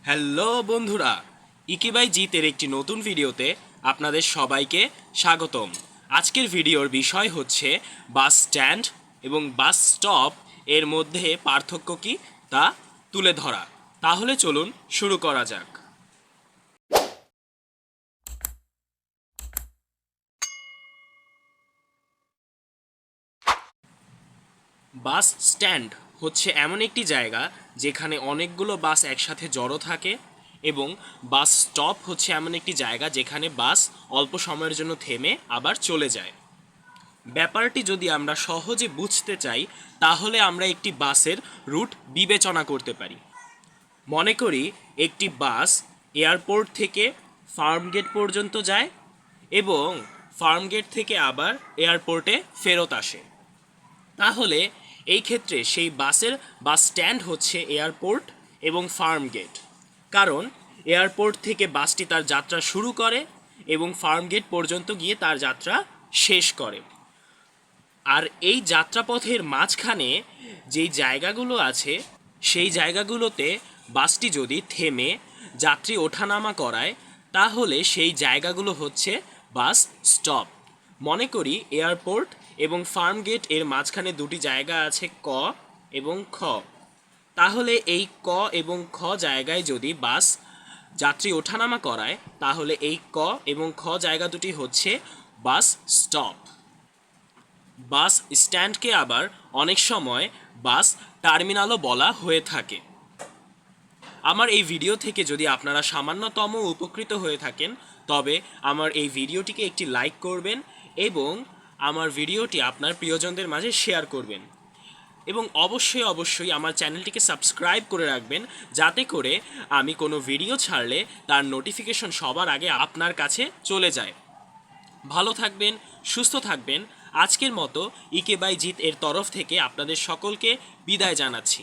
Hello বন্ধুরা, ইকি by জিতের একটি নতুন ভিডিওতে আপনাদের সবাইকে স্বাগতম। আজকের ভিডিওর বিষয় হচ্ছে বাস স্ট্যান্ড এবং বাস স্টপ এর মধ্যে পার্থক্য কী তা তুলে ধরা। তাহলে চলুন শুরু করা যাক। বাস স্ট্যান্ড হচ্ছে এমন একটি জায়গা যেখানে অনেকগুলো বাস একসাথে জড়ো থাকে, এবং বাস স্টপ হচ্ছে এমন একটি জায়গা যেখানে বাস অল্প সময়ের জন্য থেমে আবার চলে যায়। ব্যাপারটি যদি আমরা সহজে বুঝতে চাই তাহলে আমরা একটি বাসের রুট বিবেচনা করতে পারি। মনে করি একটি বাস এয়ারপোর্ট থেকে ফার্মগেট পর্যন্ত যায় এবং ফার্মগেট থেকে আবার এয়ারপোর্টে ফেরত আসে। তাহলে এই ক্ষেত্রে সেই বাসের বাস স্ট্যান্ড হচ্ছে এয়ারপোর্ট এবং ফার্মগেট, কারণ এয়ারপোর্ট থেকে বাসটি তার যাত্রা শুরু করে এবং ফার্মগেট পর্যন্ত গিয়ে তার যাত্রা শেষ করে। আর এই যাত্রাপথের মাঝখানে যেই জায়গাগুলো আছে সেই জায়গাগুলোতে বাসটি যদি থেমে যাত্রী ওঠানামা করায় তাহলে সেই জায়গাগুলো হচ্ছে বাস স্টপ। মনে করি এয়ারপোর্ট এবং ফার্মগেট এর মাঝখানে দুটি জায়গা আছে ক এবং খ। তাহলে এই ক এবং খ জায়গায় যদি বাস যাত্রী ওঠানামা করায় তাহলে এই ক এবং খ জায়গা দুটি হচ্ছে বাস স্টপ। বাস স্ট্যান্ডকে আবার অনেক সময় বাস টার্মিনালও বলা হয়ে থাকে। আমার এই ভিডিও থেকে যদি আপনারা সামান্যতম উপকৃত হয়ে থাকেন তবে আমার এই ভিডিওটিকে একটি লাইক করবেন এবং আমার ভিডিওটি আপনার প্রিয়জনদের মাঝে শেয়ার করবেন, এবং অবশ্যই আমার চ্যানেলটিকে সাবস্ক্রাইব করে রাখবেন যাতে করে আমি কোনো ভিডিও ছাড়লে তার নোটিফিকেশন সবার আগে আপনার কাছে চলে যায়। ভালো থাকবেন, সুস্থ থাকবেন। আজকের মতো ইকে বাই জিত এর তরফ থেকে আপনাদের সকলকে বিদায় জানাচ্ছি।